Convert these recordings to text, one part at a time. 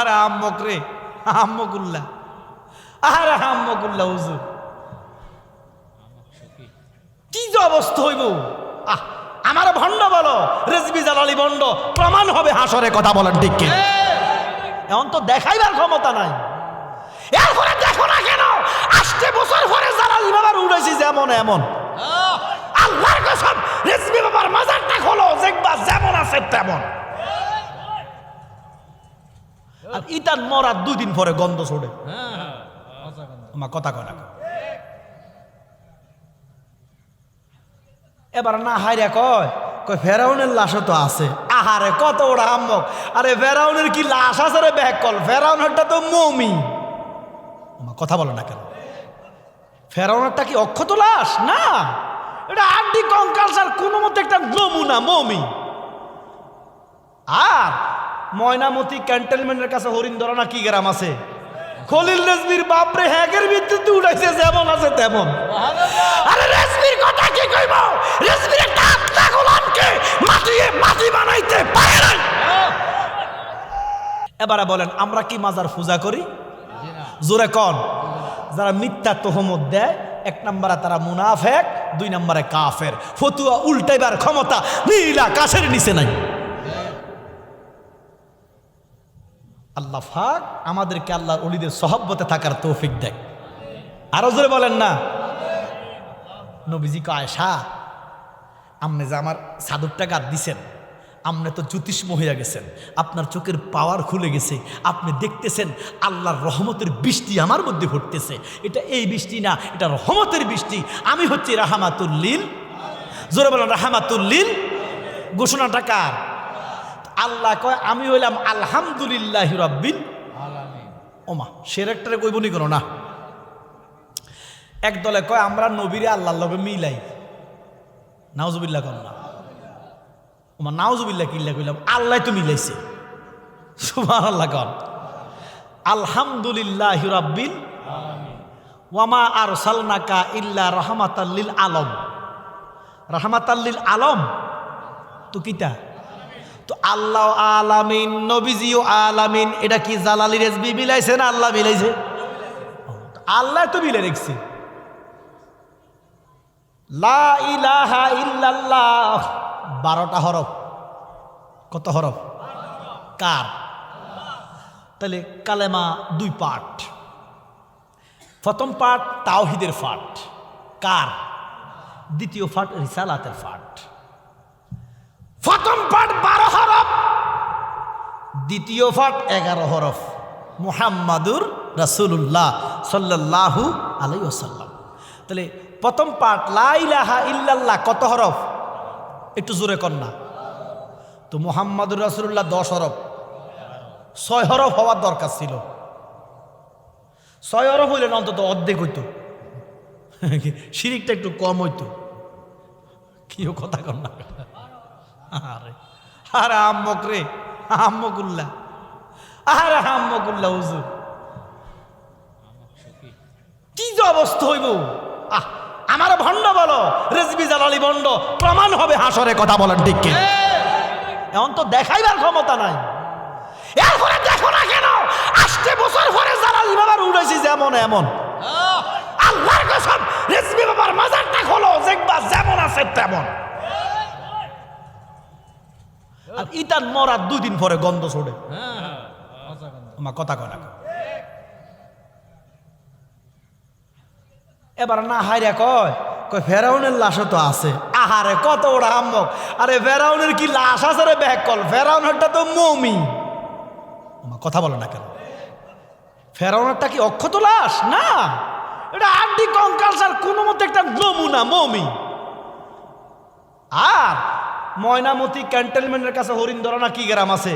আরে আম্মক রে, আম্মকুল্লাহ, আরে আম্মকুল্লাহ হুজুর, কি যে অবস্থা হইব। আমার ভণ্ড বলো, রেজবি জালালি ভণ্ড, প্রমাণ হবে হাসরে, কথা বলেন ঠিক কি? এখন তো দেখাইবার ক্ষমতা নাই। এরপরে দেখো না কেন, 8 বছর পরে জালালি বাবার উড়াইছি যেমন এমন। আল্লাহর কসম, রেজবি বাবার মাজারটা খোলো, দেখবা যেমন আছে তেমন। আর ইটান মরার 2 দিন পরে গন্ধ ছড়ে। আমার কথা কয় না। এবার না হাইরা কয় ফেরাউনের লাশও তো আছে। আহারে কত ওরা আম্মক। আরে ফেরাউনের কি লাশ আছে রে ব্যাকল? ফেরাউনেরটা তো মমি। আমার কথা বলে না কেন? ফেরাউনেরটা কি অক্ষত লাশ? না, এটা আড্ডি কঙ্কালসার কোনো মতে একটা নমুনা মমি। আর ময়নামতি ক্যান্টনমেন্টের কাছে হরিণধরা না কি গ্রাম আছে, খলিল রেজবির বাপরে হ্যাকের ভিত্তিতে উঠাইছে যেমন আছে তেমন। আরে রেজবির কথা কি কইব? রেজবির একটা আত্মা গোলামকে মাটি বানাইতে পারে না। এবারে বলেন, আমরা কি মাজার পূজা করি? জোরে কোন? যারা মিথ্যা তহমত দেয়, 1 নম্বরে তারা মুনাফেক, 2 নম্বরে কাফের। ফতুয়া উল্টাইবার ক্ষমতা নীল আকাশের নিচে নাই। আল্লাহ পাক আমাদেরকে আল্লাহর ওলিদের সহবতে থাকার তৌফিক দেয়। আরো জোরে বলেন না। নবীজি কয়, আয়েশা, আপনি যে আমার সাদুরটা গাদ দিছেন, আপনি তো জ্যোতিষ্ম হইয়া গেছেন, আপনার চোখের পাওয়ার খুলে গেছে, আপনি দেখতেছেন আল্লাহর রহমতের বৃষ্টি আমার মধ্যে ঘটতেছে। এটা এই বৃষ্টি না, এটা রহমতের বৃষ্টি। আমি হচ্ছি রাহমাতুল লিল। জোরে বলেন রাহমাতুল লিল। ঘোষণাটা কার? আল্লাহ কয়, আমি হইলাম আলহামদুলিল্লাহি রাব্বিল আলামিন। ওমা, সেরেকটারে কইবনি কোনো না। এক দলে কয় আমরা নবীরে আল্লাহর লগে মিলাই। নাউজুবিল্লাহ কোন না। ওমা নাউজুবিল্লাহ কিল্লা কইলাম, আল্লাহ তো মিলাইছে। সুবহানাল্লাহ কোন। আলহামদুলিল্লাহি রাব্বিল আলামিন ওয়া মা আরসালনাকা ইল্লা রাহমাতাল লিল আলম। রাহমাতাল লিল আলম তো কিতা? তো আল্লাহ আলামিন, নবীজিও আলামিন। এটা কি জালালি রেজবি মিলাইছে না আল্লাহ মিলাইছে? আল্লাহ তো মিলে রেখেছে। লা ইলাহা ইল্লাল্লাহ 12টা হরফ। কত হরফ? কার? তাহলে কালেমা 2 পার্ট। প্রথম পার্ট তাওহীদের পার্ট। কার? দ্বিতীয় পার্ট রিসালাতের পার্ট। প্রথম পার্ট 12 হরফ, দ্বিতীয় পার্ট 11 হরফ। মুহাম্মাদুর রাসূলুল্লাহ সাল্লাল্লাহু আলাইহি ওয়াসাল্লাম। তাহলে প্রথম পার্ট লা ইলাহা ইল্লাল্লাহ কত হরফ? একটু জোরে কর না তো। মুহাম্মাদুর রাসূলুল্লাহ 10 হরফ। 6 হরফ হওয়ার দরকার ছিল। 6 হরফ হইলে অন্তত অর্ধেক হইতো, শিরিকটা একটু কম হইতো। কিও কথা কর না। আরে আরে আম্মক রে, আম্মকুল্লাহ, আরে আম্মকুল্লাহ হুজুর, কি যে অবস্থা হইব। আমার ভণ্ড বলো, রেজবি জালালি ভণ্ড, প্রমাণ হবে হাসরে, কথা বলেন ঠিক কি? এখন তো দেখাইবার ক্ষমতা নাই। এরপরে দেখো না কেন, 8 বছর পরে জালালি বাবার উড়াইছি যেমন এমন। আল্লাহর কসম, রেজবি বাবার মাজারটা খোলো, দেখবা যেমন আছে তেমন। আর ইটান মরার 2 দিন পরে গন্ধ ছড়ে। আমার কথা কয় না। এবার না হাইরা কয় ফেরাউনের লাশও তো আছে। আহারে কত ওরা আম্মক। আরে ফেরাউনের কি লাশ আছে রে ব্যাকল? ফেরাউনেরটা তো মমি। আমার কথা বলে না কেন? ফেরাউনেরটা কি অক্ষত লাশ? না, এটা আড্ডি কঙ্কালসার কোনো মতে একটা নমুনা মমি। আর ময়নামতি ক্যান্টনমেন্টের কাছে হরিণধরা না কি গ্রাম আছে,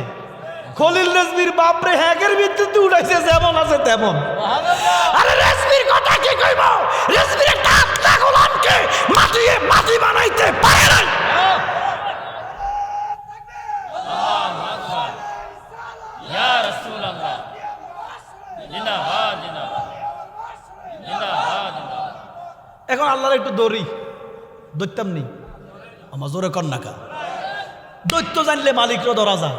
খলিল রেজবির বাপরে হ্যাকের ভিত্তিতে উঠাইছে যেমন আছে তেমন। আরে রেজবির কথা কি কইব? রেজবির একটা আত্মা গোলামকে মাটি বানাইতে পারে না। ইয়া রাসূলুল্লাহ, জিন্দাবাদ জিন্দাবাদ জিন্দাবাদ জিন্দাবাদ। এখন আল্লাহর একটু দৈত্যম নেই। আমার জোরে কন্যাকা দৈত্য জানলে মালিকরও ধরা যায়।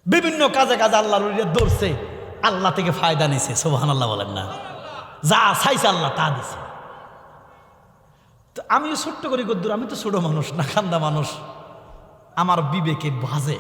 বিভিন্ন কাজে কাজে আল্লাহর ওলিরা দৌড়ছে, আল্লাহ থেকে ফায়দা নিছে। সুবহানাল্লাহ বলেন না? যা চাইছে আল্লাহ তা দিছে। তো আমিও ছোট্ট করি গদ্দুর, আমি তো ছোট মানুষ না, খান্দা মানুষ, আমার বিবেকে বাজে।